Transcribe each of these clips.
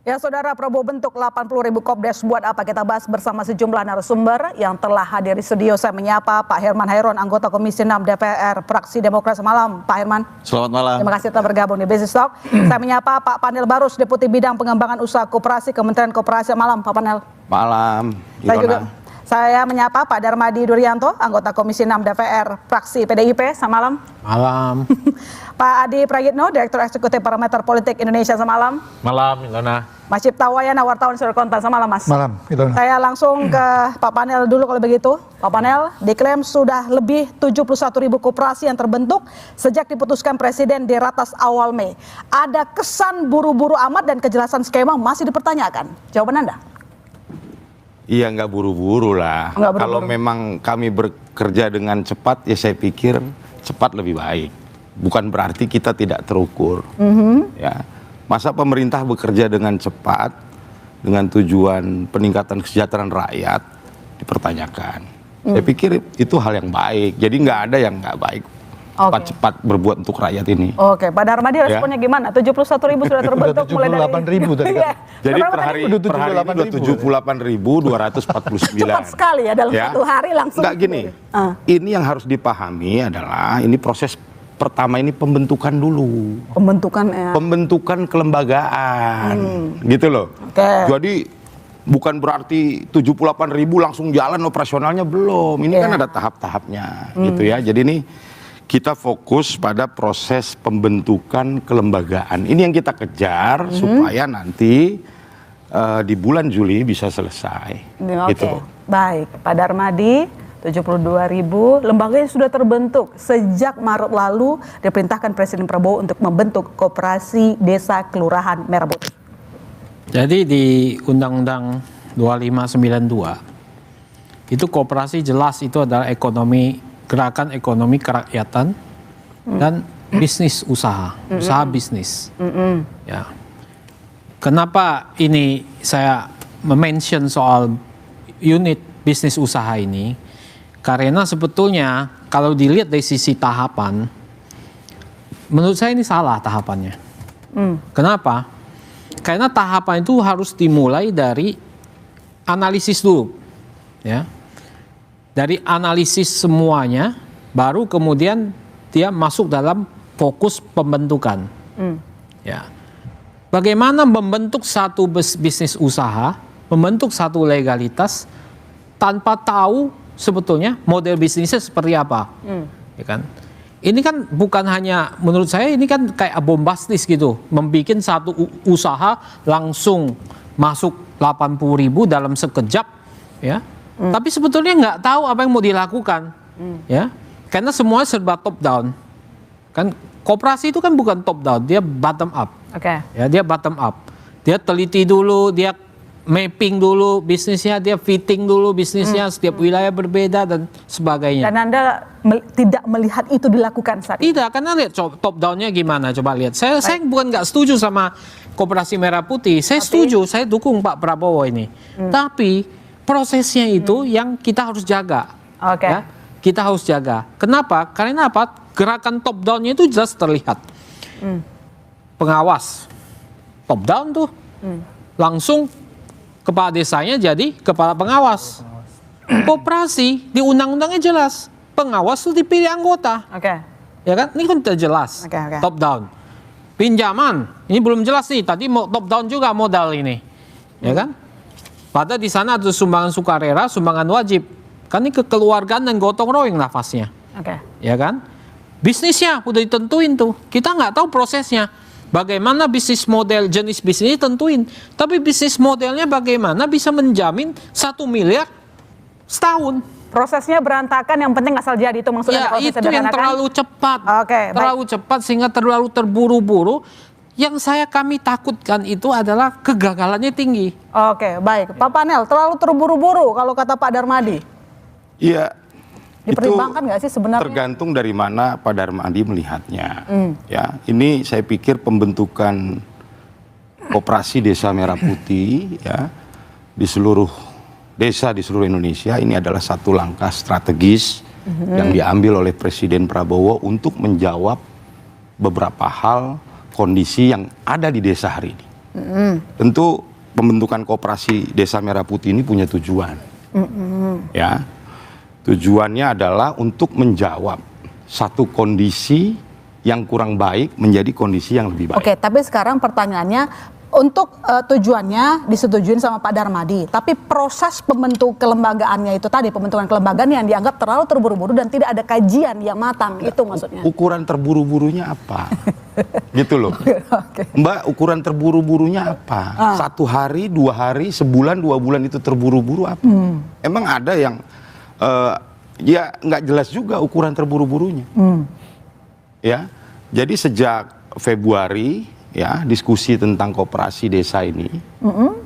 Ya Saudara, Prabowo bentuk 80.000 Kopdes buat apa? Kita bahas bersama sejumlah narasumber yang telah hadir di studio. Saya menyapa Pak Herman Hairon, anggota Komisi 6 DPR, fraksi Demokrat. Malam Pak Herman. Selamat malam. Terima kasih telah bergabung di Business Talk. Saya menyapa Pak Panel Barus, Deputi Bidang Pengembangan Usaha Koperasi, Kementerian Koperasi. Malam Pak Panel. Malam. Saya menyapa Pak Darmadi Durianto, anggota Komisi 6 DPR, fraksi PDIP. Selamat malam. Malam. Pak Adi Prayitno, Direktur Eksekutif Parameter Politik Indonesia. Selamat malam. Malam, Ilona. Mas Cipta Wayana, wartawan Suri Kontan. Selamat malam, Mas. Malam, Ilona. Saya langsung ke Pak Panel dulu kalau begitu. Pak Panel, diklaim sudah lebih 71.000 koperasi yang terbentuk sejak diputuskan Presiden di ratas awal Mei. Ada kesan buru-buru amat dan kejelasan skema masih dipertanyakan. Jawaban Anda? Iya, nggak buru-buru lah. Kalau memang kami bekerja dengan cepat, ya saya pikir cepat lebih baik. Bukan berarti kita tidak terukur. Ya, masa pemerintah bekerja dengan cepat dengan tujuan peningkatan kesejahteraan rakyat dipertanyakan. Saya pikir itu hal yang baik. Jadi nggak ada yang nggak baik. Cepat berbuat untuk rakyat ini. Oke, Pak Darmadi responnya gimana? 71.000 sudah terbentuk mulai dari 78.000 tadi kan. Jadi per hari ini udah 78.249. Cepat sekali ya dalam satu hari langsung. Enggak gini. Ini yang harus dipahami adalah ini proses pertama ini pembentukan dulu. Pembentukan kelembagaan. Gitu loh. Jadi bukan berarti 78.000 langsung jalan operasionalnya, belum. Ini kan ada tahap-tahapnya gitu ya. Jadi ini kita fokus pada proses pembentukan kelembagaan. Ini yang kita kejar supaya nanti di bulan Juli bisa selesai. Gitu. Baik, Pak Darmadi, 72.000 lembaganya sudah terbentuk sejak Maret lalu diperintahkan Presiden Prabowo untuk membentuk Koperasi Desa Kelurahan Merah Putih. Jadi di Undang-Undang 2592 itu koperasi jelas itu adalah gerakan ekonomi kerakyatan dan bisnis usaha bisnis. Ya. Kenapa ini saya mention soal unit bisnis usaha ini? Karena sebetulnya kalau dilihat dari sisi tahapan, menurut saya ini salah tahapannya. Kenapa? Karena tahapan itu harus dimulai dari analisis dulu, ya. Dari analisis semuanya, baru kemudian dia masuk dalam fokus pembentukan. Ya. Bagaimana membentuk satu bisnis usaha, membentuk satu legalitas tanpa tahu sebetulnya model bisnisnya seperti apa, ya kan? Ini kan bukan hanya, menurut saya ini kan kayak bombastis gitu, membuat satu usaha langsung masuk 80.000 dalam sekejap, ya. Tapi sebetulnya nggak tahu apa yang mau dilakukan, ya, karena semua serba top down, kan koperasi itu kan bukan top down, dia bottom up, ya, dia bottom up, dia teliti dulu, dia mapping dulu bisnisnya, dia fitting dulu bisnisnya, setiap wilayah berbeda dan sebagainya. Dan Anda tidak melihat itu dilakukan saat ini? Tidak, karena lihat top downnya gimana, coba lihat. Saya bukan nggak setuju sama Koperasi Merah Putih, saya setuju, saya dukung Pak Prabowo ini, tapi prosesnya itu yang kita harus jaga. Ya, kita harus jaga. Kenapa? Karena apa? Gerakan top down-nya itu jelas terlihat. Pengawas top down tuh langsung kepala desanya jadi kepala pengawas. Koperasi di undang-undangnya jelas. Pengawas itu dipilih anggota. Ya kan? Ini kan sudah jelas. Top down. Pinjaman ini belum jelas nih. Tadi mau top down juga modal ini. Ya kan? Padahal di sana ada sumbangan sukarela, sumbangan wajib. Kan ini kekeluargaan dan gotong royong nafasnya. Ya kan? Bisnisnya udah ditentuin tuh. Kita nggak tahu prosesnya. Bagaimana bisnis model, jenis bisnis tentuin. Tapi bisnis modelnya bagaimana bisa menjamin 1 miliar setahun. Prosesnya berantakan, yang penting asal jadi, itu maksudnya. Ya, itu yang terlalu cepat. Terlalu cepat sehingga terlalu terburu-buru. Yang kami takutkan itu adalah kegagalannya tinggi. Baik. Pak Panel, terlalu terburu-buru kalau kata Pak Darmadi. Iya. Dipertimbangkan nggak sih sebenarnya? Tergantung dari mana Pak Darmadi melihatnya. Ya, ini saya pikir pembentukan Koperasi Desa Merah Putih, ya, di seluruh desa di seluruh Indonesia, ini adalah satu langkah strategis yang diambil oleh Presiden Prabowo untuk menjawab beberapa hal kondisi yang ada di desa hari ini. Tentu pembentukan koperasi Desa Merah Putih ini punya tujuan. Ya, tujuannya adalah untuk menjawab satu kondisi yang kurang baik menjadi kondisi yang lebih baik. Oke, tapi sekarang pertanyaannya, untuk tujuannya disetujuin sama Pak Darmadi, tapi proses pembentuk kelembagaannya itu tadi, pembentukan kelembagaan yang dianggap terlalu terburu-buru dan tidak ada kajian yang matang, itu maksudnya. Ukuran terburu-burunya apa? Gitu loh. Oke. Mbak, ukuran terburu-burunya apa? 1 hari, 2 hari, sebulan, 2 bulan itu terburu-buru apa? Emang ada yang ya nggak jelas juga ukuran terburu-burunya. Ya, jadi sejak Februari ya diskusi tentang koperasi desa ini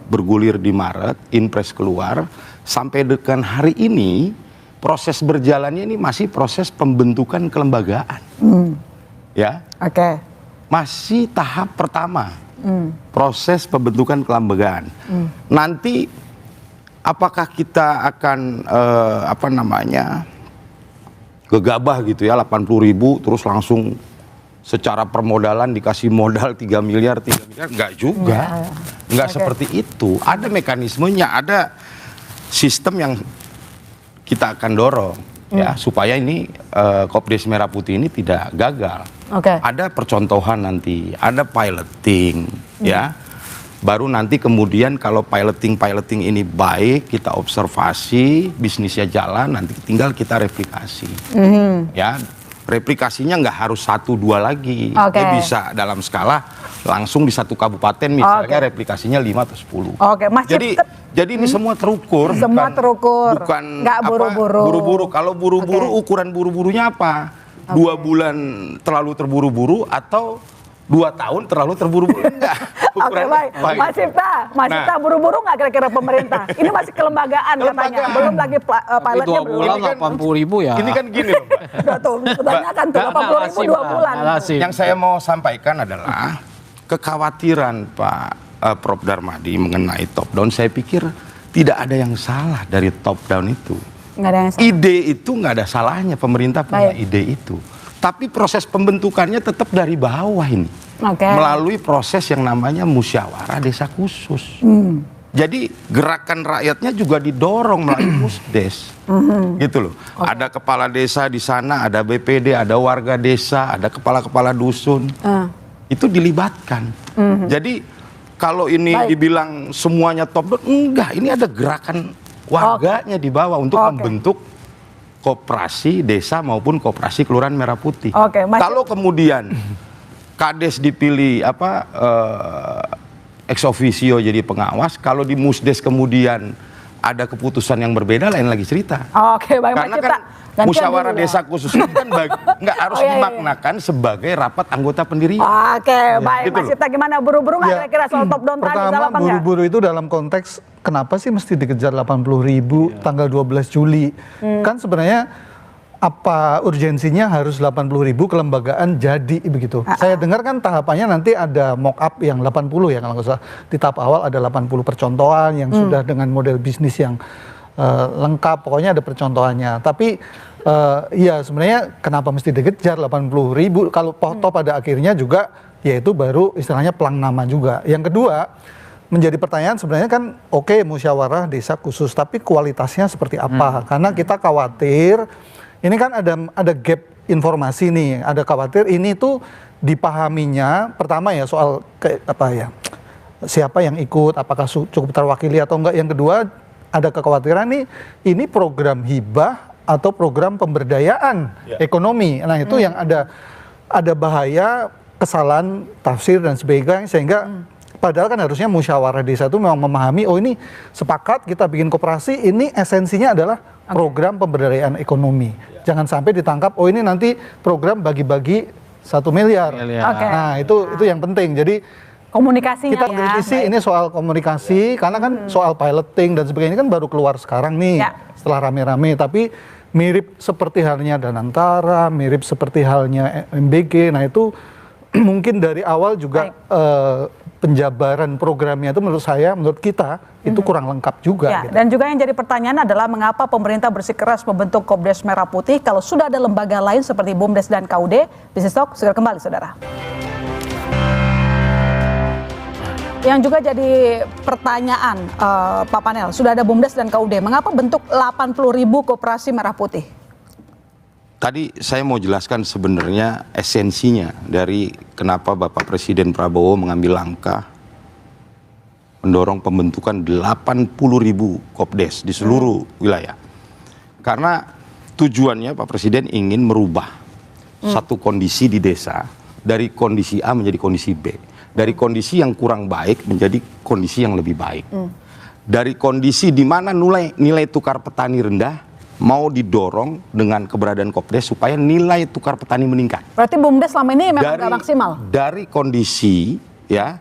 bergulir di Maret, Inpres keluar, sampai dengan hari ini proses berjalannya ini masih proses pembentukan kelembagaan. Ya. Oke. Masih tahap pertama. Proses pembentukan kelembagaan. Nanti apakah kita akan gegabah gitu ya, 80.000 terus langsung secara permodalan dikasih modal 3 miliar, enggak juga. Enggak seperti itu. Ada mekanismenya, ada sistem yang kita akan dorong ya supaya ini Kopdes Merah Putih ini tidak gagal. Ada percontohan nanti, ada piloting ya. Baru nanti kemudian kalau piloting ini baik, kita observasi, bisnisnya jalan, nanti tinggal kita replikasi. Ya. Replikasinya nggak harus 1-2 lagi, dia bisa dalam skala langsung di satu kabupaten misalnya replikasinya 5 atau 10. Mas, jadi ini semua terukur, bukan nggak buru-buru. Kalau buru-buru ukuran buru-burunya apa? 2 bulan terlalu terburu-buru atau 2 tahun terlalu terburu-buru? Enggak. Baik. Mas Cipta buru-buru nggak kira-kira pemerintah? Ini masih kelembagaan katanya, belum lagi pilotnya. 2 bulan 80.000 ya. Ini kan gini loh, Mbak. Udah tuh, kebanyakan tuh 80.000 2 bulan. Yang saya mau sampaikan adalah kekhawatiran Pak Prof. Darmadi mengenai top down. Saya pikir tidak ada yang salah dari top down itu. Nggak ada yang salah. Ide itu nggak ada salahnya, pemerintah punya ide itu. Tapi proses pembentukannya tetap dari bawah ini. Melalui proses yang namanya musyawarah desa khusus. Jadi gerakan rakyatnya juga didorong melalui musdes. Gitu loh. Ada kepala desa di sana, ada BPD, ada warga desa, ada kepala-kepala dusun. Itu dilibatkan. Jadi kalau ini dibilang semuanya top down, enggak. Ini ada gerakan warganya di bawah untuk membentuk koperasi desa maupun koperasi Kelurahan Merah Putih. Kalau kemudian Kades dipilih ex officio jadi pengawas, kalau di musdes kemudian ada keputusan yang berbeda, lain lagi cerita. Karena kan musyawarah desa khusus itu kan nggak harus dimaknakan sebagai rapat anggota pendirian. Baik. Mas Cipta gimana, buru-buru nggak kira-kira soal top down tadi? Pertama, buru-buru itu dalam konteks kenapa sih mesti dikejar 80.000 tanggal 12 Juli? Kan sebenarnya apa urgensinya harus 80.000 kelembagaan jadi begitu? Saya dengar kan tahapannya nanti ada mock up yang 80 ya, kalau nggak salah. Di tahap awal ada 80 percontohan yang sudah dengan model bisnis yang lengkap, pokoknya ada percontohannya. Tapi ya sebenarnya kenapa mesti dikejar 80.000 kalau toh pada akhirnya juga yaitu baru istilahnya pelang nama juga. Yang kedua, menjadi pertanyaan sebenarnya kan musyawarah desa khusus, tapi kualitasnya seperti apa? Karena kita khawatir ini kan ada gap informasi nih, ada khawatir ini tuh dipahaminya pertama ya soal siapa yang ikut, apakah cukup terwakili atau enggak. Yang kedua ada kekhawatiran nih, ini program hibah atau program pemberdayaan ekonomi. Nah itu yang ada bahaya kesalahan tafsir dan sebagainya, sehingga padahal kan harusnya musyawarah desa itu memang memahami, oh ini sepakat kita bikin koperasi, ini esensinya adalah program pemberdayaan ekonomi. Jangan sampai ditangkap, oh ini nanti program bagi-bagi 1 miliar. Nah itu yang penting. Jadi komunikasinya kita kritisi ini soal komunikasi, karena kan soal piloting dan sebagainya kan baru keluar sekarang nih setelah rame-rame. Tapi mirip seperti halnya Danantara, mirip seperti halnya MBG. Nah itu mungkin dari awal juga penjabaran programnya itu menurut kita itu kurang lengkap juga. Gitu. Dan juga yang jadi pertanyaan adalah mengapa pemerintah bersikeras membentuk Kopdes Merah Putih kalau sudah ada lembaga lain seperti BUMDes dan KUD. Business Talk segera kembali, saudara. Yang juga jadi pertanyaan, Pak Panel, sudah ada BUMDes dan KUD, mengapa bentuk 80.000 koperasi merah putih? Tadi saya mau jelaskan sebenarnya esensinya dari kenapa Bapak Presiden Prabowo mengambil langkah mendorong pembentukan 80.000 Kopdes di seluruh wilayah. Karena tujuannya Pak Presiden ingin merubah satu kondisi di desa dari kondisi A menjadi kondisi B. Dari kondisi yang kurang baik menjadi kondisi yang lebih baik. Dari kondisi di mana nilai tukar petani rendah mau didorong dengan keberadaan Kopdes supaya nilai tukar petani meningkat. Berarti BUMDes selama ini memang nggak maksimal? Dari kondisi ya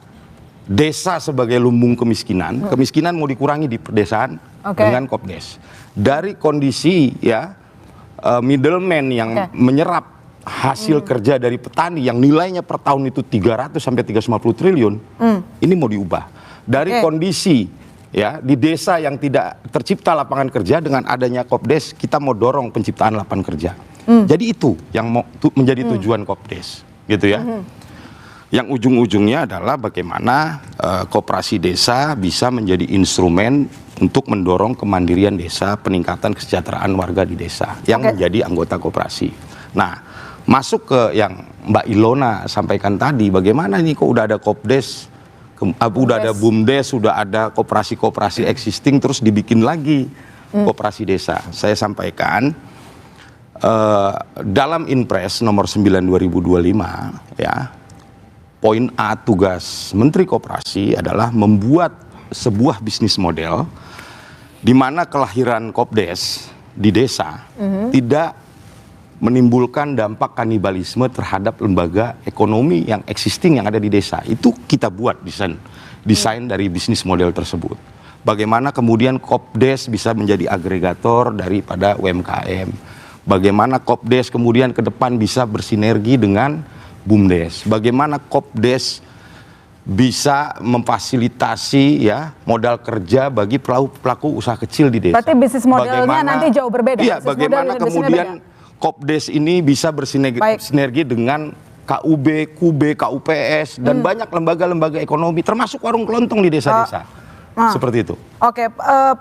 desa sebagai lumbung kemiskinan, kemiskinan mau dikurangi di pedesaan dengan Kopdes. Dari kondisi ya middleman yang menyerap hasil kerja dari petani yang nilainya per tahun itu 300 sampai 350 triliun, ini mau diubah. Dari kondisi ya di desa yang tidak tercipta lapangan kerja, dengan adanya Kopdes kita mau dorong penciptaan lapangan kerja. Jadi itu yang mau menjadi tujuan Kopdes, gitu ya. Yang ujung-ujungnya adalah bagaimana koperasi desa bisa menjadi instrumen untuk mendorong kemandirian desa, peningkatan kesejahteraan warga di desa yang menjadi anggota koperasi. Nah, masuk ke yang Mbak Ilona sampaikan tadi, bagaimana ini kok udah ada Kopdes, udah ada BUMDes, sudah ada koperasi-koperasi existing, terus dibikin lagi koperasi desa. Saya sampaikan dalam Inpres nomor 9 2025 ya, poin A tugas Menteri Koperasi adalah membuat sebuah bisnis model di mana kelahiran Kopdes di desa tidak menimbulkan dampak kanibalisme terhadap lembaga ekonomi yang existing yang ada di desa. Itu kita buat desain dari bisnis model tersebut. Bagaimana kemudian Kopdes bisa menjadi agregator daripada UMKM. Bagaimana Kopdes kemudian ke depan bisa bersinergi dengan BUMDes. Bagaimana Kopdes bisa memfasilitasi ya modal kerja bagi pelaku usaha kecil di desa. Berarti bisnis modelnya nanti jauh berbeda. Iya, bagaimana kemudian Kopdes ini bisa bersinergi dengan KUB, KUB, KUPS, dan banyak lembaga-lembaga ekonomi, termasuk warung kelontong di desa-desa. Seperti itu. Oke,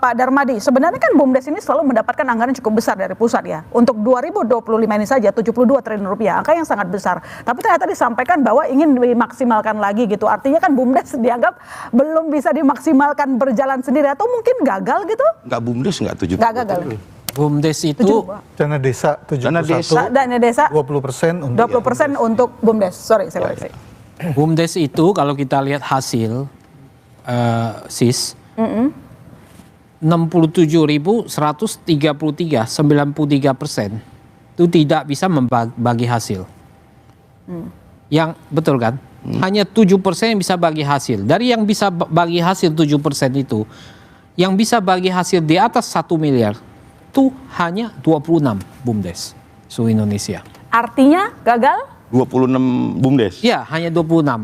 Pak Darmadi, sebenarnya kan BUMDes ini selalu mendapatkan anggaran cukup besar dari pusat ya. Untuk 2025 ini saja 72 triliun rupiah, angka yang sangat besar. Tapi ternyata disampaikan bahwa ingin dimaksimalkan lagi gitu. Artinya kan BUMDes dianggap belum bisa dimaksimalkan berjalan sendiri, atau mungkin gagal gitu? Enggak, BUMDes enggak 70. Enggak gagal. BUMDes itu dana desa 71, dana desa 20% untuk 20% untuk BUMDes. Sorry, saya koreksi. BUMDes itu kalau kita lihat hasil SIS 67.133, 93% itu tidak bisa membagi hasil. Yang betul kan? Hanya 7% yang bisa bagi hasil. Dari yang bisa bagi hasil 7% itu, yang bisa bagi hasil di atas 1 miliar itu hanya 26 BUMDes seluruh Indonesia. Artinya gagal? 26 BUMDes. Ya, hanya 26.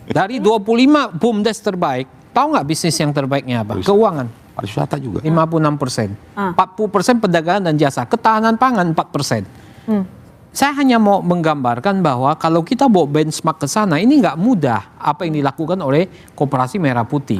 Dari 25 BUMDes terbaik, tahu nggak bisnis yang terbaiknya apa? Keuangan. Pariwisata juga. 56%. 40% perdagangan dan jasa. Ketahanan pangan 4%. Saya hanya mau menggambarkan bahwa kalau kita bawa benchmark ke sana, ini nggak mudah apa yang dilakukan oleh Koperasi Merah Putih.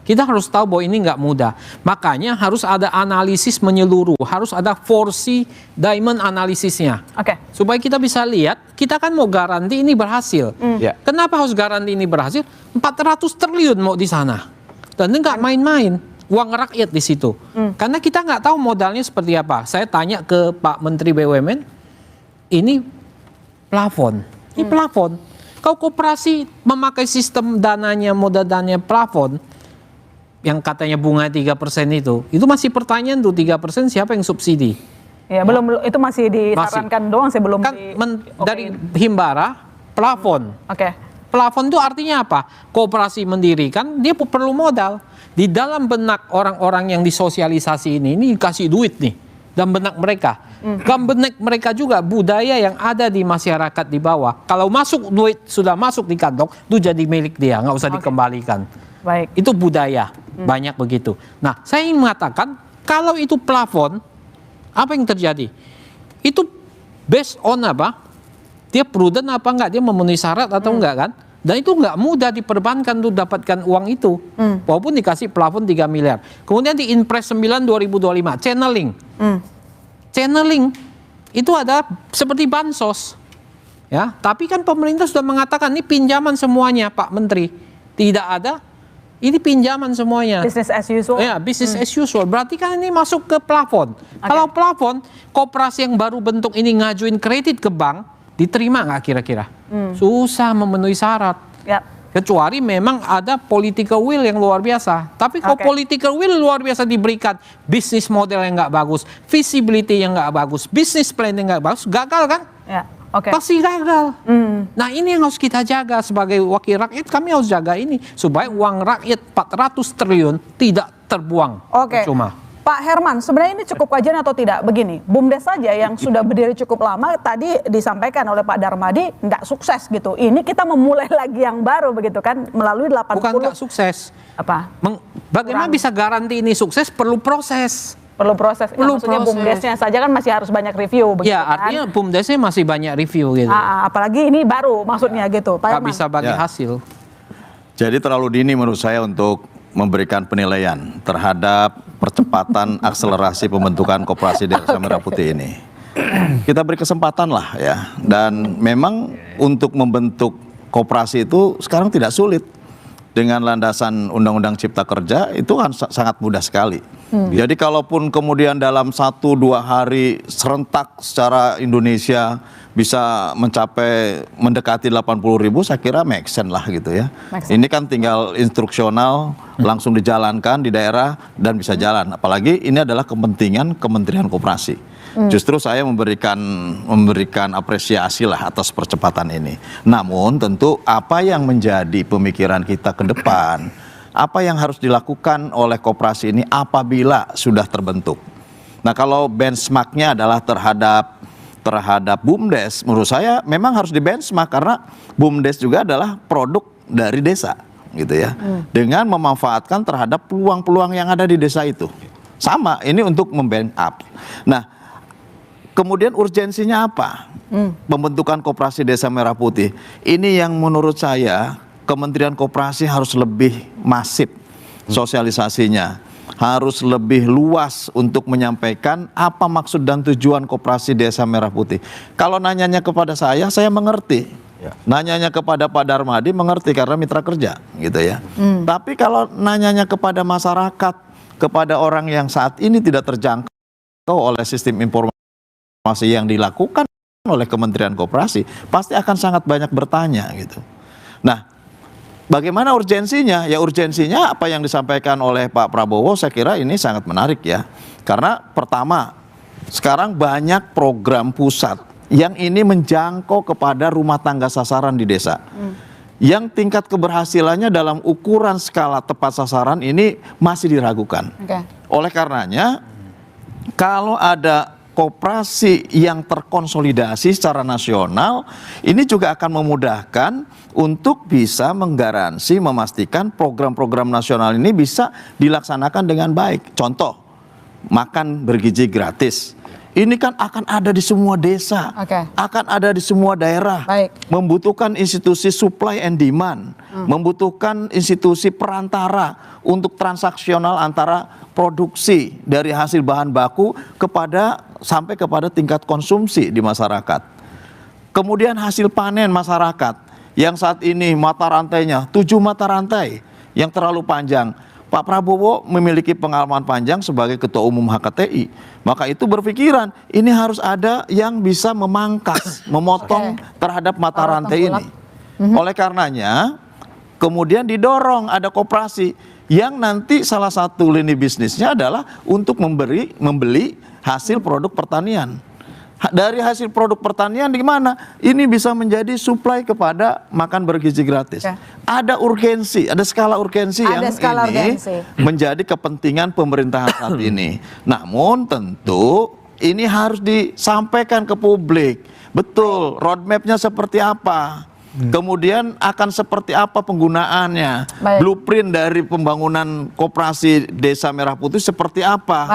Kita harus tahu bahwa ini nggak mudah. Makanya harus ada analisis menyeluruh, harus ada 4C diamond analisisnya. Supaya kita bisa lihat, kita kan mau garansi ini berhasil. Kenapa harus garansi ini berhasil? 400 triliun mau di sana. Dan nggak main-main. Uang rakyat di situ. Karena kita nggak tahu modalnya seperti apa. Saya tanya ke Pak Menteri BUMN, ini plafon. Ini plafon. Kalau koperasi memakai sistem dananya, modal dananya plafon, yang katanya bunga 3% itu masih pertanyaan tuh 3% siapa yang subsidi? Ya, belum, itu masih disarankan doang, saya belum kan dari Himbara plafon. Plafon itu artinya apa? Koperasi mendirikan, dia perlu modal. Di dalam benak orang-orang yang disosialisasi ini dikasih duit nih, dalam benak mereka. Dalam benak mereka juga budaya yang ada di masyarakat di bawah. Kalau masuk duit, sudah masuk di kantong, itu jadi milik dia, nggak usah dikembalikan. Itu budaya, banyak begitu. Nah, saya ingin mengatakan, kalau itu plafon, apa yang terjadi? Itu based on apa? Dia prudent apa enggak? Dia memenuhi syarat atau enggak kan? Dan itu nggak mudah diperbankan untuk dapatkan uang itu. Walaupun dikasih plafon 3 miliar. Kemudian di Inpres 9 2025, channeling. Channeling itu ada seperti bansos. Ya, tapi kan pemerintah sudah mengatakan ini pinjaman semuanya, Pak Menteri. Tidak ada, ini pinjaman semuanya. Business as usual. Ya, business as usual. Berarti kan ini masuk ke plafon. Kalau plafon, koperasi yang baru bentuk ini ngajuin kredit ke bank, diterima nggak kira-kira? Susah memenuhi syarat. Ya. Kecuali memang ada political will yang luar biasa. Tapi kalau political will luar biasa diberikan, bisnis model yang nggak bagus, visibility yang nggak bagus, business plan yang nggak bagus, gagal kan? Ya. Oke. Pasti gagal. Nah ini yang harus kita jaga sebagai wakil rakyat. Kami harus jaga ini supaya uang rakyat 400 triliun tidak terbuang. Oke. Cuma. Pak Herman, sebenarnya ini cukup kajian atau tidak? Begini, BUMDes saja yang sudah berdiri cukup lama, tadi disampaikan oleh Pak Darmadi, nggak sukses gitu. Ini kita memulai lagi yang baru begitu kan, melalui 80... Bukan nggak sukses. Apa? Bagaimana bisa garanti ini sukses? Perlu proses. Perlu proses. Perlu maksudnya proses. BUMDesnya saja kan masih harus banyak review begitu Ya, kan? artinya BUMDesnya masih banyak review gitu. Apalagi ini baru maksudnya gitu, Pak Nggak Herman. bisa bagi Ya. hasil. Jadi terlalu dini menurut saya untuk memberikan penilaian terhadap percepatan akselerasi pembentukan koperasi Desa Merah Putih ini. Kita beri kesempatan lah ya. Dan memang untuk membentuk koperasi itu sekarang tidak sulit. Dengan landasan Undang-Undang Cipta Kerja itu kan sangat mudah sekali. Jadi kalaupun kemudian dalam 1-2 hari serentak secara Indonesia bisa mencapai mendekati 80.000, saya kira make sense lah gitu ya. Ini kan tinggal instruksional langsung dijalankan di daerah dan bisa jalan. Apalagi ini adalah kepentingan Kementerian Koperasi. Justru saya memberikan apresiasi lah atas percepatan ini. Namun tentu apa yang menjadi pemikiran kita ke depan, apa yang harus dilakukan oleh koperasi ini apabila sudah terbentuk. Nah kalau benchmarknya adalah terhadap BUMDes, menurut saya memang harus di benchmark karena BUMDes juga adalah produk dari desa gitu ya. Dengan memanfaatkan terhadap peluang-peluang yang ada di desa itu. Sama, ini untuk membackup. Nah, kemudian urgensinya apa? Pembentukan Koperasi Desa Merah Putih. Ini yang menurut saya Kementerian Koperasi harus lebih masif sosialisasinya. Harus lebih luas untuk menyampaikan apa maksud dan tujuan Koperasi Desa Merah Putih. Kalau nanyanya kepada saya mengerti. Nanyanya kepada Pak Darmadi mengerti karena mitra kerja gitu ya. Tapi kalau nanyanya kepada masyarakat, kepada orang yang saat ini tidak terjangkau oleh sistem informasi yang dilakukan oleh Kementerian Koperasi, pasti akan sangat banyak bertanya gitu. Nah, bagaimana urgensinya? Ya urgensinya apa yang disampaikan oleh Pak Prabowo saya kira ini sangat menarik ya. Karena pertama, sekarang banyak program pusat yang ini menjangkau kepada rumah tangga sasaran di desa. Yang tingkat keberhasilannya dalam ukuran skala tepat sasaran ini masih diragukan. Oleh karenanya, kalau ada koperasi yang terkonsolidasi secara nasional, ini juga akan memudahkan untuk bisa menggaransi, memastikan program-program nasional ini bisa dilaksanakan dengan baik. Contoh, makan bergizi gratis. Ini kan akan ada di semua desa, akan ada di semua daerah. Membutuhkan institusi supply and demand, membutuhkan institusi perantara untuk transaksional antara produksi dari hasil bahan baku sampai kepada tingkat konsumsi di masyarakat. Kemudian hasil panen masyarakat yang saat ini mata rantainya 7 mata rantai yang terlalu panjang. Pak Prabowo memiliki pengalaman panjang sebagai Ketua Umum HKTI. Maka itu berpikiran ini harus ada yang bisa memangkas, memotong terhadap mata rantai ini. Oleh karenanya kemudian didorong ada koperasi yang nanti salah satu lini bisnisnya adalah untuk membeli hasil produk pertanian. Dari hasil produk pertanian di mana? Ini bisa menjadi suplai kepada makan bergizi gratis. Ada urgensi, ada skala urgensi yang ini menjadi kepentingan pemerintahan saat ini. Namun tentu ini harus disampaikan ke publik. Betul, roadmapnya seperti apa? Kemudian akan seperti apa penggunaannya? Blueprint dari pembangunan Koperasi Desa Merah Putih seperti apa?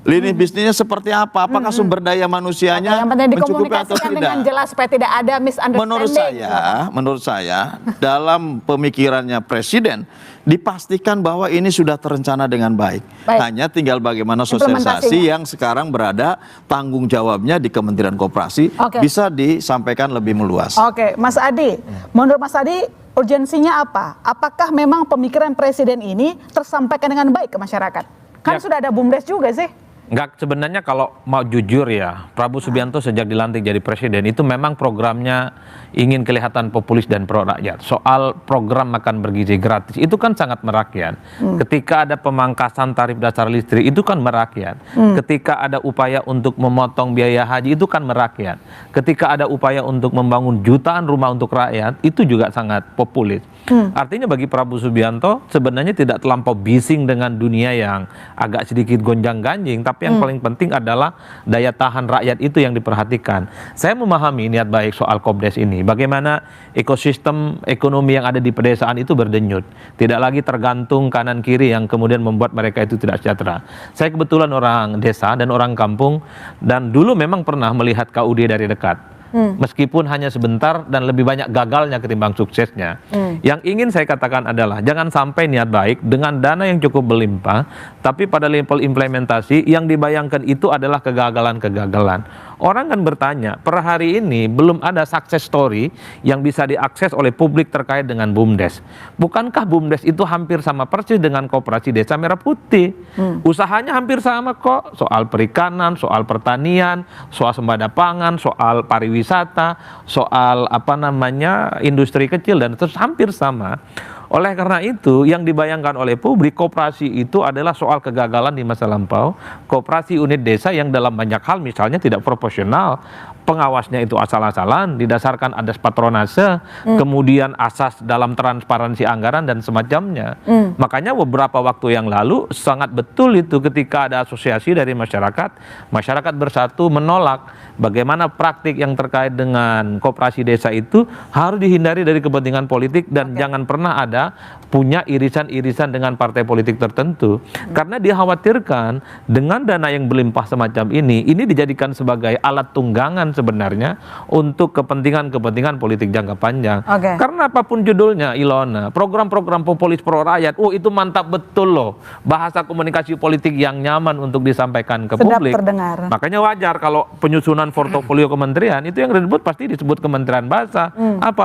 Lini bisnisnya seperti apa? Apakah sumber daya manusianya Yang penting mencukupi atau dikomunikasikan tidak? dengan jelas supaya tidak ada misunderstanding. Menurut saya dalam pemikirannya presiden dipastikan bahwa ini sudah terencana dengan baik. Hanya tinggal bagaimana sosialisasi yang sekarang berada tanggung jawabnya di Kementerian Koperasi bisa disampaikan lebih meluas. Oke, Mas Adi, menurut Mas Adi urgensinya apa? Apakah memang pemikiran presiden ini tersampaikan dengan baik ke masyarakat? Kan sudah ada BUMDes juga sih. Enggak, sebenarnya kalau mau jujur ya, Prabowo Subianto sejak dilantik jadi presiden itu memang programnya ingin kelihatan populis dan pro rakyat. Soal program makan bergizi gratis itu kan sangat merakyat. Ketika ada pemangkasan tarif dasar listrik itu kan merakyat. Ketika ada upaya untuk memotong biaya haji itu kan merakyat. Ketika ada upaya untuk membangun jutaan rumah untuk rakyat itu juga sangat populis. Artinya bagi Prabowo Subianto sebenarnya tidak terlampau bising dengan dunia yang agak sedikit gonjang-ganjing, tapi yang paling penting adalah daya tahan rakyat itu yang diperhatikan. Saya memahami niat baik soal Kopdes ini, bagaimana ekosistem ekonomi yang ada di pedesaan itu berdenyut, tidak lagi tergantung kanan kiri yang kemudian membuat mereka itu tidak sejahtera. Saya kebetulan orang desa dan orang kampung, dan dulu memang pernah melihat KUD dari dekat. Meskipun hanya sebentar dan lebih banyak gagalnya ketimbang suksesnya. Yang ingin saya katakan adalah jangan sampai niat baik dengan dana yang cukup berlimpah, tapi pada level implementasi yang dibayangkan itu adalah kegagalan-kegagalan. Orang kan bertanya, per hari ini belum ada success story yang bisa diakses oleh publik terkait dengan BUMDes. Bukankah BUMDes itu hampir sama persis dengan Koperasi Desa Merah Putih? Usahanya hampir sama kok, soal perikanan, soal pertanian, soal sembada pangan, soal pariwisata, soal industri kecil, dan terus hampir sama. Oleh karena itu, yang dibayangkan oleh publik, koperasi itu adalah soal kegagalan di masa lampau. Koperasi unit desa yang dalam banyak hal misalnya tidak proporsional, pengawasnya itu asal-asalan, didasarkan adas patronase, kemudian asas dalam transparansi anggaran dan semacamnya. Makanya beberapa waktu yang lalu sangat betul itu ketika ada asosiasi dari masyarakat bersatu menolak bagaimana praktik yang terkait dengan koperasi desa itu harus dihindari dari kepentingan politik dan jangan pernah ada punya irisan-irisan dengan partai politik tertentu. Karena dikhawatirkan dengan dana yang berlimpah semacam ini dijadikan sebagai alat tunggangan sebenarnya untuk kepentingan-kepentingan politik jangka panjang. Karena apapun judulnya, Ilona, program-program populis pro rakyat, itu mantap betul loh. Bahasa komunikasi politik yang nyaman untuk disampaikan ke publik. Terdengar. Makanya wajar kalau penyusunan portofolio kementerian itu yang disebut pasti disebut Kementerian Bahasa,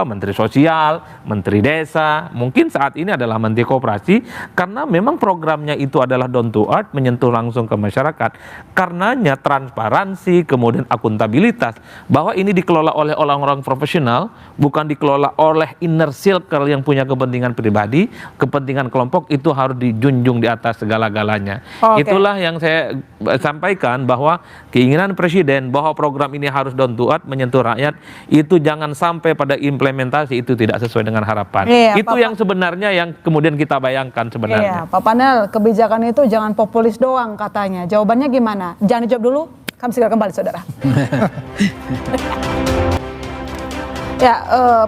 Menteri Sosial, Menteri Desa, mungkin saat ini adalah Menteri Koperasi, karena memang programnya itu adalah down to earth, menyentuh langsung ke masyarakat. Karenanya transparansi, kemudian akuntabilitas, bahwa ini dikelola oleh orang-orang profesional, bukan dikelola oleh inner circle yang punya kepentingan pribadi, kepentingan kelompok, itu harus dijunjung di atas segala-galanya. Itulah yang saya sampaikan, bahwa keinginan presiden bahwa program ini harus down to earth, menyentuh rakyat, itu jangan sampai pada implementasi itu tidak sesuai dengan harapan. Itu yang sebenarnya yang kemudian kita bayangkan sebenarnya. Pak Panel, kebijakan itu jangan populis doang katanya. Jawabannya gimana? Jangan dijawab dulu, kami segera kembali, saudara.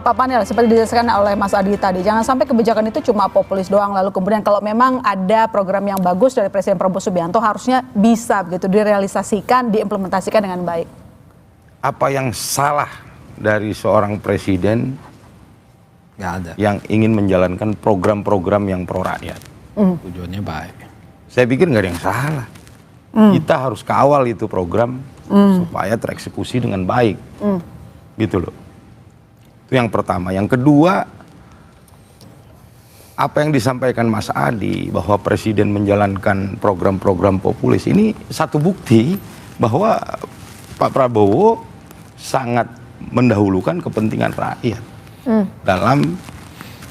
Pak Panel, seperti dijelaskan oleh Mas Adi tadi, jangan sampai kebijakan itu cuma populis doang, lalu kemudian kalau memang ada program yang bagus dari Presiden Prabowo Subianto harusnya bisa begitu direalisasikan, diimplementasikan dengan baik. Apa yang salah dari seorang presiden yang ingin menjalankan program-program yang pro rakyat? Tujuannya baik. Saya pikir nggak ada yang salah. Kita harus kawal itu program supaya tereksekusi dengan baik, gitu loh. Itu yang pertama. Yang kedua, apa yang disampaikan Mas Adi bahwa presiden menjalankan program-program populis ini satu bukti bahwa Pak Prabowo sangat mendahulukan kepentingan rakyat dalam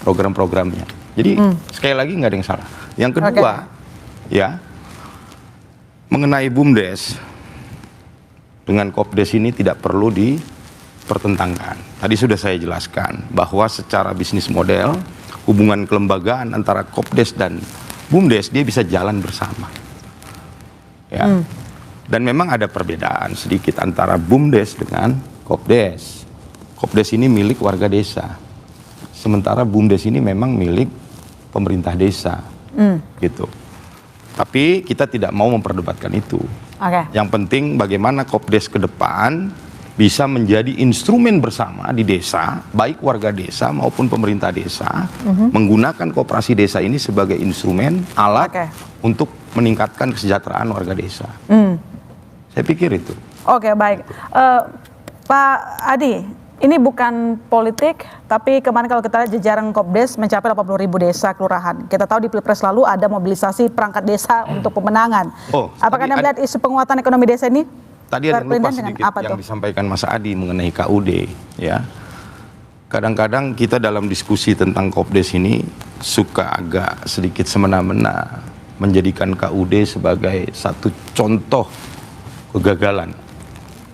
program-programnya. Jadi sekali lagi nggak ada yang salah. Yang kedua, mengenai BUMDes dengan Kopdes ini tidak perlu dipertentangkan. Tadi sudah saya jelaskan bahwa secara bisnis model hubungan kelembagaan antara Kopdes dan BUMDes dia bisa jalan bersama. Dan memang ada perbedaan sedikit antara BUMDes dengan Kopdes. Kopdes ini milik warga desa, sementara BUMDes ini memang milik pemerintah desa, gitu. Tapi kita tidak mau memperdebatkan itu. Yang penting bagaimana Kopdes ke depan bisa menjadi instrumen bersama di desa, baik warga desa maupun pemerintah desa, menggunakan koperasi desa ini sebagai instrumen alat untuk meningkatkan kesejahteraan warga desa. Saya pikir itu. Oke, baik. Pak Adi, ini bukan politik, tapi kemarin kalau kita lihat jajaran Kopdes mencapai 80.000 desa kelurahan. Kita tahu di Pilpres lalu ada mobilisasi perangkat desa untuk pemenangan. Apakah Anda melihat isu penguatan ekonomi desa ini? Tadi ada yang lupa sedikit yang disampaikan Mas Adi mengenai KUD, ya. Kadang-kadang kita dalam diskusi tentang Kopdes ini suka agak sedikit semena-mena menjadikan KUD sebagai satu contoh kegagalan.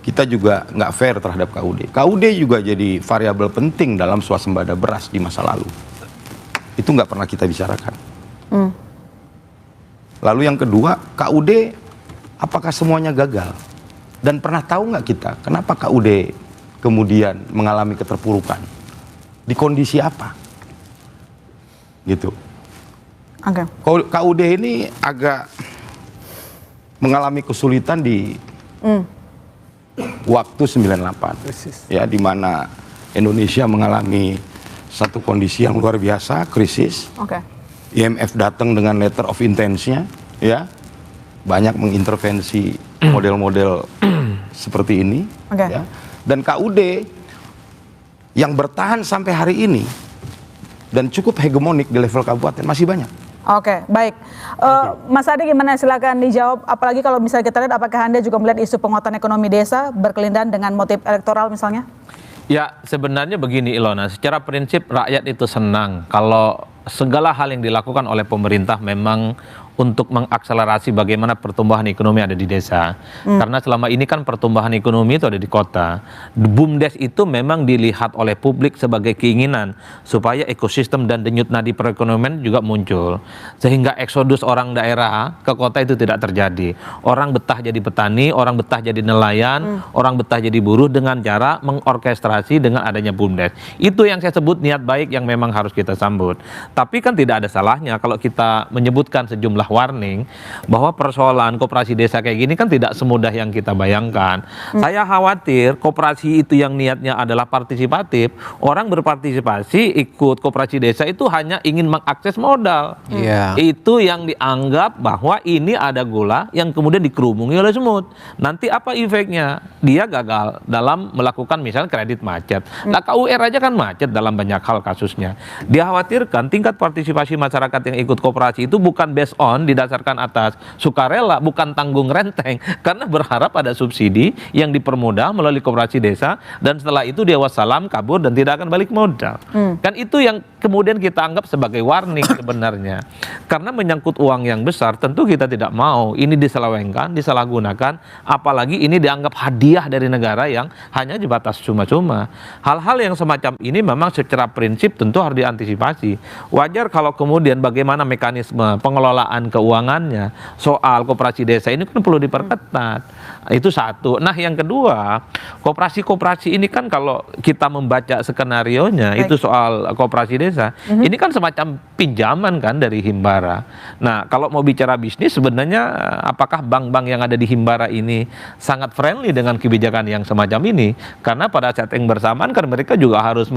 Kita juga nggak fair terhadap KUD. KUD juga jadi variabel penting dalam swasembada beras di masa lalu. Itu nggak pernah kita bicarakan. Lalu yang kedua, KUD apakah semuanya gagal? Dan pernah tahu nggak kita kenapa KUD kemudian mengalami keterpurukan? Di kondisi apa? Gitu. KUD ini agak mengalami kesulitan di waktu 98, ya, di mana Indonesia mengalami satu kondisi yang luar biasa, krisis. IMF datang dengan letter of intention-nya, ya, banyak mengintervensi model-model seperti ini, ya. Dan KUD yang bertahan sampai hari ini dan cukup hegemonik di level kabupaten masih banyak. Oke, baik. Mas Adi gimana? Silakan dijawab. Apalagi kalau misalnya kita lihat, apakah Anda juga melihat isu penguatan ekonomi desa berkelindahan dengan motif elektoral misalnya? Ya, sebenarnya begini Ilona, secara prinsip rakyat itu senang kalau segala hal yang dilakukan oleh pemerintah memang untuk mengakselerasi bagaimana pertumbuhan ekonomi ada di desa. Karena selama ini kan pertumbuhan ekonomi itu ada di kota. BUMDes itu memang dilihat oleh publik sebagai keinginan supaya ekosistem dan denyut nadi perekonomian juga muncul. Sehingga eksodus orang daerah ke kota itu tidak terjadi. Orang betah jadi petani, orang betah jadi nelayan, orang betah jadi buruh dengan cara mengorkestrasi dengan adanya BUMDes. Itu yang saya sebut niat baik yang memang harus kita sambut. Tapi kan tidak ada salahnya kalau kita menyebutkan sejumlah warning bahwa persoalan koperasi desa kayak gini kan tidak semudah yang kita bayangkan. Saya khawatir koperasi itu yang niatnya adalah partisipatif, orang berpartisipasi ikut koperasi desa itu hanya ingin mengakses modal. Itu yang dianggap bahwa ini ada gula yang kemudian dikerumungi oleh semut. Nanti apa efeknya? Dia gagal dalam melakukan misalnya kredit macet. Nah, KUR aja kan macet dalam banyak hal kasusnya. Dia khawatirkan tingkat partisipasi masyarakat yang ikut koperasi itu bukan based on didasarkan atas sukarela, bukan tanggung renteng, karena berharap ada subsidi yang dipermudah melalui koperasi desa dan setelah itu dia wassalam, kabur dan tidak akan balik modal. Kan itu yang kemudian kita anggap sebagai warning sebenarnya. Karena menyangkut uang yang besar tentu kita tidak mau ini diselewengkan, disalahgunakan, apalagi ini dianggap hadiah dari negara yang hanya dibatas cuma-cuma. Hal-hal yang semacam ini memang secara prinsip tentu harus diantisipasi. Wajar kalau kemudian bagaimana mekanisme pengelolaan keuangannya soal koperasi desa ini kan perlu diperketat. Itu satu. Nah, yang kedua, koperasi-koperasi ini kan kalau kita membaca skenarionya itu soal koperasi desa, ini kan semacam pinjaman kan dari Himbara. Nah, kalau mau bicara bisnis sebenarnya apakah bank-bank yang ada di Himbara ini sangat friendly dengan kebijakan yang semacam ini? Karena pada saat yang bersamaan kan mereka juga harus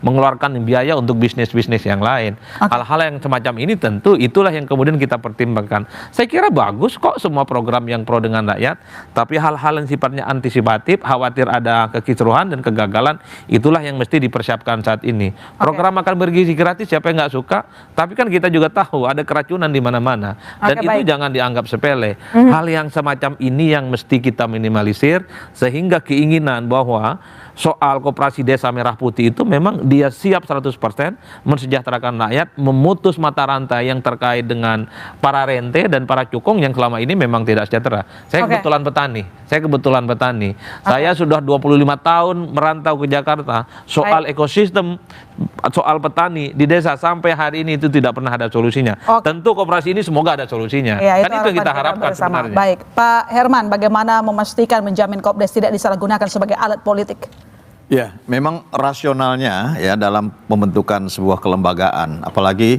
mengeluarkan biaya untuk bisnis-bisnis yang lain. Hal-hal yang semacam ini tentu itulah yang kemudian kita pertimbangkan. Saya kira bagus kok semua program yang pro dengan rakyat, tapi hal-hal yang sifatnya antisipatif, khawatir ada kekisruhan dan kegagalan, itulah yang mesti dipersiapkan saat ini. Program makan bergizi gratis siapa yang nggak suka, tapi kan kita juga tahu ada keracunan di mana-mana, dan itu jangan dianggap sepele. Hal yang semacam ini yang mesti kita minimalisir, sehingga keinginan bahwa soal koperasi desa Merah Putih itu memang dia siap 100% mensejahterakan rakyat, memutus mata rantai yang terkait dengan para rente dan para cukong yang selama ini memang tidak sejahtera. Saya kebetulan petani. Saya sudah 25 tahun merantau ke Jakarta. Soal ekosistem, soal petani di desa sampai hari ini itu tidak pernah ada solusinya. Tentu koperasi ini semoga ada solusinya. Kan itu yang kita harapkan sebenarnya. Baik, Pak Herman, bagaimana memastikan menjamin Kopdes tidak disalahgunakan sebagai alat politik? Ya, memang rasionalnya ya dalam pembentukan sebuah kelembagaan, apalagi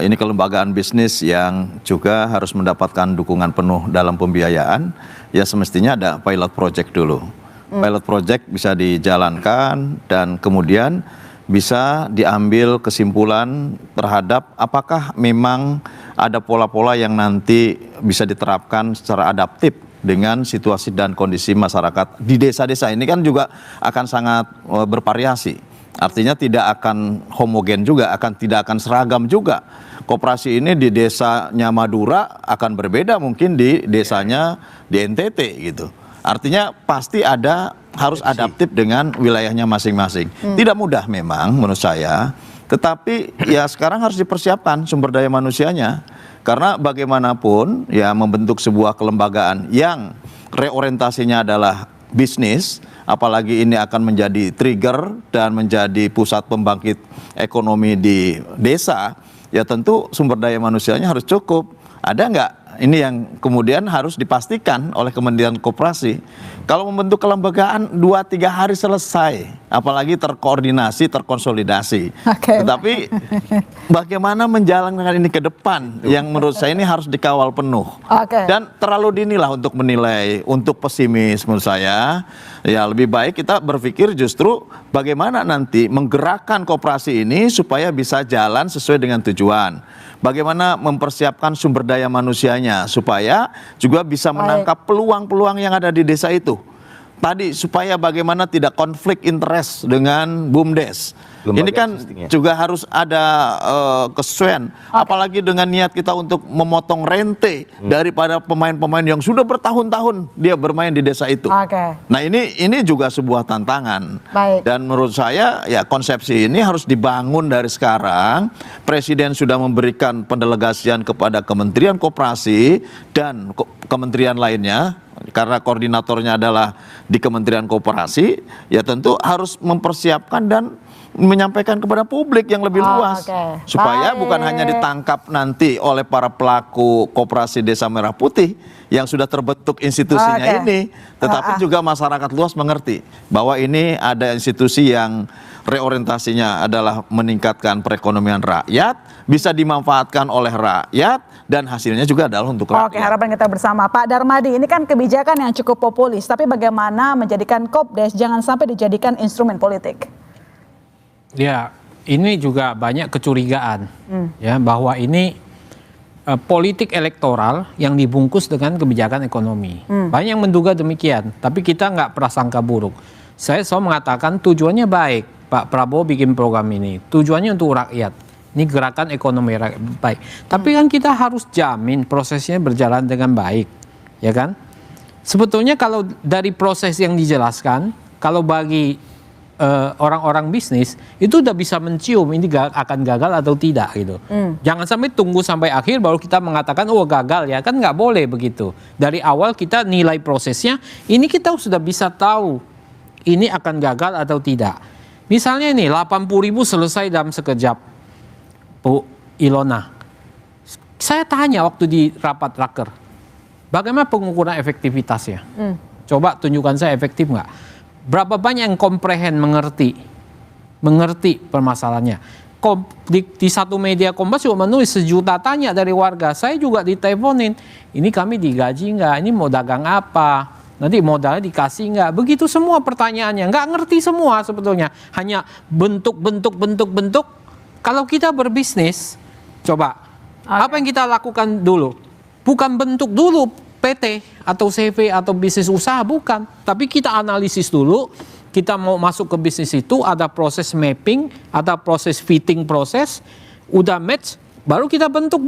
ini kelembagaan bisnis yang juga harus mendapatkan dukungan penuh dalam pembiayaan, ya semestinya ada pilot project dulu. Pilot project bisa dijalankan dan kemudian bisa diambil kesimpulan terhadap apakah memang ada pola-pola yang nanti bisa diterapkan secara adaptif dengan situasi dan kondisi masyarakat di desa-desa. Ini kan juga akan sangat bervariasi. Artinya tidak akan homogen juga, tidak akan seragam juga. Koperasi ini di desanya Madura akan berbeda mungkin di desanya di NTT gitu. Artinya pasti harus adaptif dengan wilayahnya masing-masing. Tidak mudah memang menurut saya, tetapi ya sekarang harus dipersiapkan sumber daya manusianya. Karena bagaimanapun ya membentuk sebuah kelembagaan yang reorientasinya adalah bisnis, apalagi ini akan menjadi trigger dan menjadi pusat pembangkit ekonomi di desa, ya tentu sumber daya manusianya harus cukup. Ada nggak? Ini yang kemudian harus dipastikan oleh Kementerian Koperasi. Kalau membentuk kelembagaan 2-3 hari selesai, apalagi terkoordinasi, terkonsolidasi. Tetapi bagaimana menjalankan ini ke depan yang menurut saya ini harus dikawal penuh. Dan terlalu dini lah untuk menilai, untuk pesimis menurut saya. Ya lebih baik kita berpikir justru bagaimana nanti menggerakkan koperasi ini supaya bisa jalan sesuai dengan tujuan. Bagaimana mempersiapkan sumber daya manusianya supaya juga bisa menangkap peluang-peluang yang ada di desa itu. Tadi supaya bagaimana tidak konflik interest dengan BUMDes. Ini kan juga harus ada kesesuaian. Apalagi dengan niat kita untuk memotong rente daripada pemain-pemain yang sudah bertahun-tahun dia bermain di desa itu. Nah ini juga sebuah tantangan. Dan menurut saya ya konsepsi ini harus dibangun dari sekarang. Presiden sudah memberikan pendelegasian kepada Kementerian Koperasi dan kementerian lainnya. Karena koordinatornya adalah di Kementerian Koperasi, ya tentu harus mempersiapkan dan menyampaikan kepada publik yang lebih luas. Supaya bukan hanya ditangkap nanti oleh para pelaku koperasi Desa Merah Putih yang sudah terbentuk institusinya ini, tetapi juga masyarakat luas mengerti bahwa ini ada institusi yang reorientasinya adalah meningkatkan perekonomian rakyat, bisa dimanfaatkan oleh rakyat, dan hasilnya juga adalah untuk rakyat. Harapan kita bersama. Pak Darmadi, ini kan kebijakan yang cukup populis, tapi bagaimana menjadikan Kopdes jangan sampai dijadikan instrumen politik? Ya, ini juga banyak kecurigaan ya bahwa ini politik elektoral yang dibungkus dengan kebijakan ekonomi. Banyak yang menduga demikian, tapi kita nggak prasangka buruk. Saya selalu mengatakan tujuannya baik. Pak Prabowo bikin program ini, tujuannya untuk rakyat. Ini gerakan ekonomi rakyat baik. Tapi kan kita harus jamin prosesnya berjalan dengan baik, ya kan? Sebetulnya kalau dari proses yang dijelaskan, kalau bagi orang-orang bisnis itu udah bisa mencium ini akan gagal atau tidak gitu. Jangan sampai tunggu sampai akhir baru kita mengatakan oh gagal ya, kan nggak boleh begitu. Dari awal kita nilai prosesnya, ini kita sudah bisa tahu ini akan gagal atau tidak. Misalnya ini 80.000 selesai dalam sekejap, Bu Ilona. Saya tanya waktu di rapat raker, bagaimana pengukuran efektivitasnya? Coba tunjukkan saya efektif nggak? Berapa banyak yang komprehen mengerti permasalahannya? Di satu media Kompas juga menulis 1 juta tanya dari warga. Saya juga diteleponin, ini kami digaji nggak? Ini mau dagang apa? Nanti modalnya dikasih nggak? Begitu semua pertanyaannya, nggak ngerti semua sebetulnya. Hanya bentuk. Kalau kita berbisnis, coba apa yang kita lakukan dulu? Bukan bentuk dulu PT atau CV atau bisnis usaha, bukan. Tapi kita analisis dulu, kita mau masuk ke bisnis itu, ada proses mapping, ada proses fitting proses, udah match, baru kita bentuk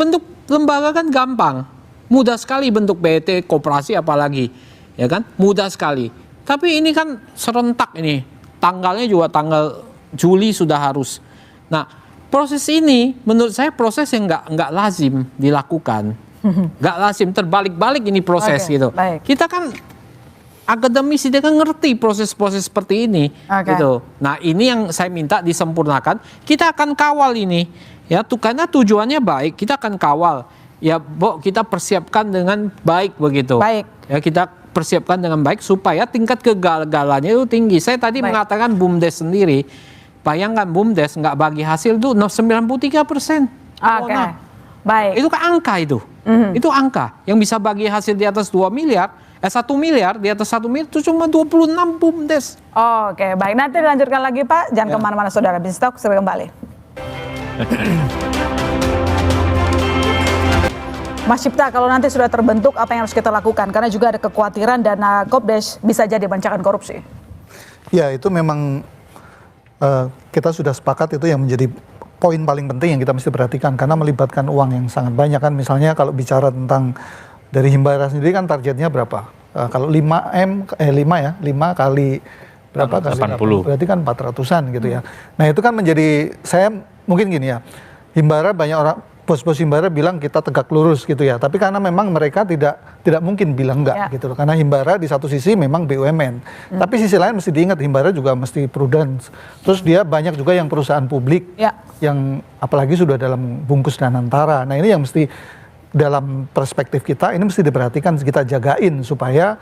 lembaga kan gampang. Mudah sekali bentuk PT, koperasi apalagi. Ya kan, mudah sekali. Tapi ini kan serentak ini, tanggalnya juga tanggal Juli sudah harus. Nah, proses ini menurut saya proses yang nggak lazim dilakukan, nggak lazim, terbalik-balik ini proses gitu. Kita kan akademisi, dia kan ngerti proses-proses seperti ini, gitu. Nah, ini yang saya minta disempurnakan. Kita akan kawal ini, ya, karena tujuannya baik. Kita akan kawal, ya, kita persiapkan dengan baik begitu. Ya, kita persiapkan dengan baik supaya tingkat kegagalannya itu tinggi. Saya tadi mengatakan BUMDes sendiri, bayangkan BUMDes nggak bagi hasil itu 93%. Oke. Baik. Itu kan angka itu. Itu angka yang bisa bagi hasil di atas 2 miliar, 1 miliar, di atas 1 miliar itu cuma 26 BUMDes. Oke, baik. Nanti dilanjutkan lagi Pak. Jangan kemana-mana saudara. Bisnis Talk segera kembali. Mas Cipta, kalau nanti sudah terbentuk, apa yang harus kita lakukan? Karena juga ada kekhawatiran dana Kopdes bisa jadi bancakan korupsi. Ya, itu memang kita sudah sepakat itu yang menjadi poin paling penting yang kita mesti perhatikan karena melibatkan uang yang sangat banyak kan. Misalnya kalau bicara tentang dari Himbara sendiri kan targetnya berapa? Kalau 5 kali berapa kali 80. berarti kan 400-an gitu ya. Nah, itu kan menjadi saya mungkin gini ya. Himbara banyak orang bos-bos Himbara bilang kita tegak lurus gitu ya. Tapi karena memang mereka tidak mungkin bilang enggak gitu loh. Karena Himbara di satu sisi memang BUMN. Tapi sisi lain mesti diingat Himbara juga mesti prudence. Terus dia banyak juga yang perusahaan publik yang apalagi sudah dalam bungkus Danantara. Nah, ini yang mesti dalam perspektif kita ini mesti diperhatikan, kita jagain supaya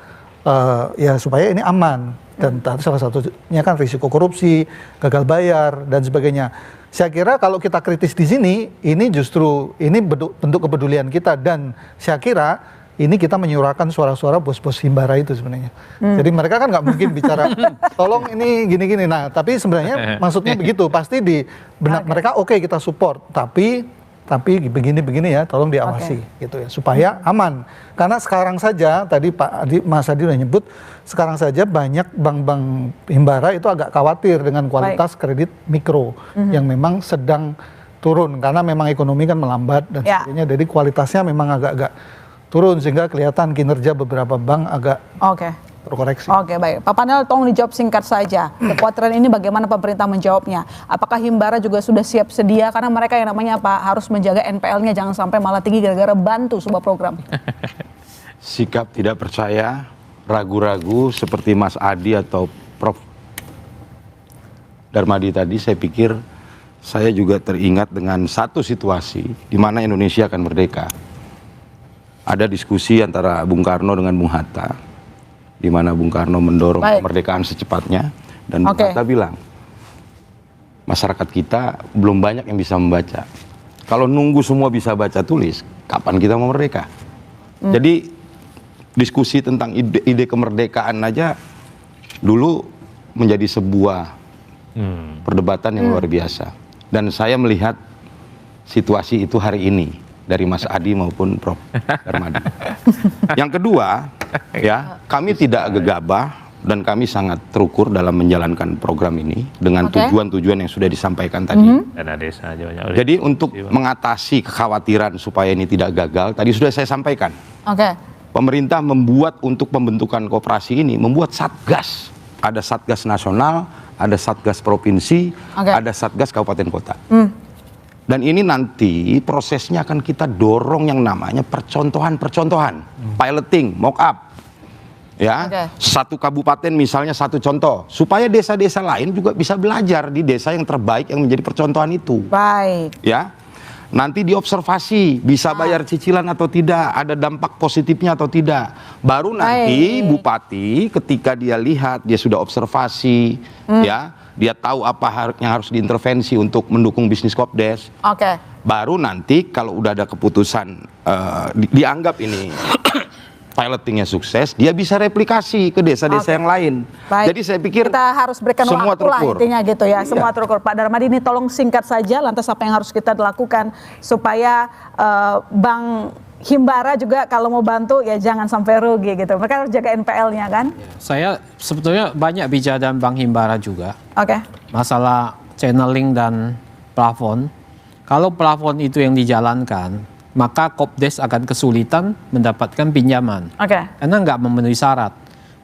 supaya ini aman. Dan salah satunya kan risiko korupsi, gagal bayar dan sebagainya. Saya kira kalau kita kritis di sini, ini justru ini bentuk kepedulian kita dan saya kira ini kita menyuarakan suara-suara bos-bos Himbara itu sebenarnya. Jadi mereka kan nggak mungkin bicara, tolong ini gini-gini. Nah, tapi sebenarnya maksudnya begitu. Pasti di benak mereka oke, kita support. Tapi begini-begini ya, tolong diawasi gitu ya supaya aman. Karena sekarang saja tadi Mas Adi udah nyebut, sekarang saja banyak bank-bank Himbara itu agak khawatir dengan kualitas kredit mikro yang memang sedang turun karena memang ekonomi kan melambat dan sebagainya. Jadi kualitasnya memang agak-agak turun sehingga kelihatan kinerja beberapa bank agak terkoreksi. Oke, baik. Pak Panel, tolong dijawab singkat saja. Kekhawatiran ini bagaimana pemerintah menjawabnya? Apakah Himbara juga sudah siap sedia? Karena mereka yang namanya harus menjaga NPL-nya jangan sampai malah tinggi gara-gara bantu sebuah program. Sikap tidak percaya, ragu-ragu seperti Mas Adi atau Prof. Darmadi tadi, saya pikir saya juga teringat dengan satu situasi di mana Indonesia akan merdeka. Ada diskusi antara Bung Karno dengan Bung Hatta, di mana Bung Karno mendorong kemerdekaan secepatnya dan Bung Hatta bilang masyarakat kita belum banyak yang bisa membaca. Kalau nunggu semua bisa baca tulis, kapan kita mau merdeka? Jadi diskusi tentang ide kemerdekaan aja dulu menjadi sebuah perdebatan yang luar biasa. Dan saya melihat situasi itu hari ini dari Mas Adi maupun Prof. Darmadi. Yang kedua, ya, kami tidak gegabah dan kami sangat terukur dalam menjalankan program ini dengan tujuan-tujuan yang sudah disampaikan tadi. Jadi untuk mengatasi kekhawatiran supaya ini tidak gagal, tadi sudah saya sampaikan. Pemerintah membuat untuk pembentukan koperasi ini, membuat satgas. Ada satgas nasional, ada satgas provinsi, ada satgas kabupaten kota. Dan ini nanti prosesnya akan kita dorong yang namanya percontohan, piloting, mock up. Ya, satu kabupaten misalnya satu contoh, supaya desa-desa lain juga bisa belajar di desa yang terbaik yang menjadi percontohan itu. Baik. Ya, nanti diobservasi bisa bayar cicilan atau tidak, ada dampak positifnya atau tidak. Baru nanti bupati ketika dia lihat, dia sudah observasi, ya. Dia tahu apa yang harus diintervensi untuk mendukung bisnis Kopdes. Baru nanti kalau udah ada keputusan dianggap ini pilotingnya sukses, dia bisa replikasi ke desa-desa yang lain. Jadi saya pikir kita harus berikan semua waktu lah terukur. Intinya gitu ya, semua terukur. Pak Darmadi, ini tolong singkat saja, lantas apa yang harus kita lakukan supaya Bank Himbara juga kalau mau bantu ya jangan sampai rugi gitu. Mereka harus jaga NPL-nya kan? Saya sebetulnya banyak bicara dengan Bank Himbara juga. Masalah channeling dan plafon. Kalau plafon itu yang dijalankan, maka Kopdes akan kesulitan mendapatkan pinjaman. Karena nggak memenuhi syarat.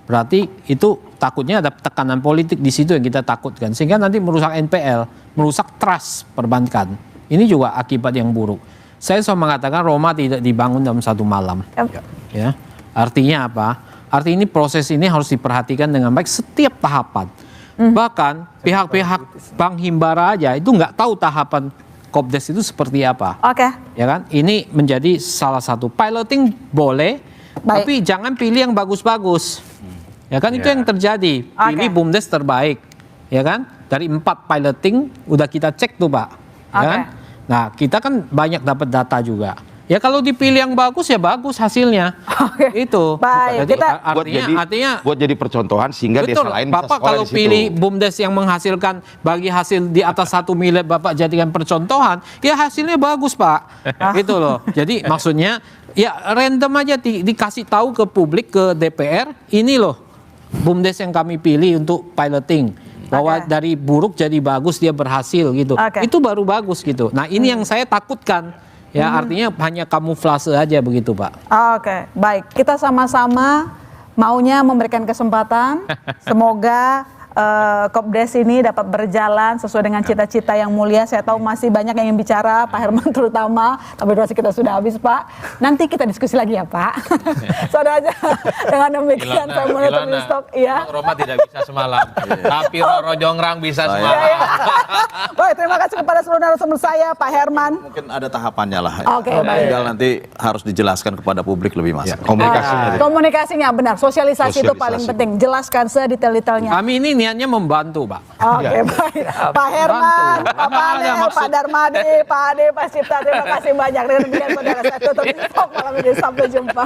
Berarti itu takutnya ada tekanan politik di situ yang kita takutkan. Sehingga nanti merusak NPL, merusak trust perbankan. Ini juga akibat yang buruk. Saya selalu mengatakan Roma tidak dibangun dalam satu malam. Ya, artinya apa? Artinya ini proses ini harus diperhatikan dengan baik setiap tahapan. Bahkan pihak-pihak Bank Himbara aja itu nggak tahu tahapan Kopdes itu seperti apa. Ya kan? Ini menjadi salah satu piloting boleh, tapi jangan pilih yang bagus-bagus. Ya kan itu yang terjadi. Pilih BUMDes terbaik. Ya kan? Dari 4 piloting udah kita cek tuh Pak. Ya kan? Nah, kita kan banyak dapat data juga. Ya kalau dipilih yang bagus ya bagus hasilnya. Itu. Baik, Jadi kita- artinya buat jadi percontohan sehingga desa betul, lain bisa Bapak sekolah kalau di situ. pilih BUMDes yang menghasilkan bagi hasil di atas 1 miliar Bapak jadikan percontohan, ya hasilnya bagus Pak. Gitu loh. Jadi maksudnya ya random aja dikasih tahu ke publik, ke DPR, ini loh BUMDes yang kami pilih untuk piloting. Bahwa dari buruk jadi bagus, dia berhasil gitu. Itu baru bagus gitu. Nah ini yang saya takutkan. Ya artinya hanya kamuflase aja begitu Pak. Oke, baik. Kita sama-sama maunya memberikan kesempatan. Semoga Kopdes ini dapat berjalan sesuai dengan cita-cita yang mulia. Saya tahu masih banyak yang ingin bicara, Pak Herman terutama. Tapi durasi kita sudah habis Pak. Nanti kita diskusi lagi ya Pak. Sudah aja. Dengan demikian saya menutup stok. Iya. Roma tidak bisa semalam. Tapi Roro Jongrang bisa semalam. Baik, terima kasih kepada seluruh narasumber saya, Pak Herman. Mungkin ada tahapannya lah. Oke, baik. Tinggal nanti harus dijelaskan kepada publik lebih masuk. Komunikasinya. Komunikasinya benar, sosialisasi itu paling Sosialisasi. penting. Jelaskan sedetail-detailnya. Kami ini niatnya membantu Pak. Oke, baik. Pak Herman, Pak Panel, Pak Darmadi, Pak Ade, Pak Cipta, terima kasih banyak. Dengan demikian saudara saya tutup stok malam ini. Sampai jumpa.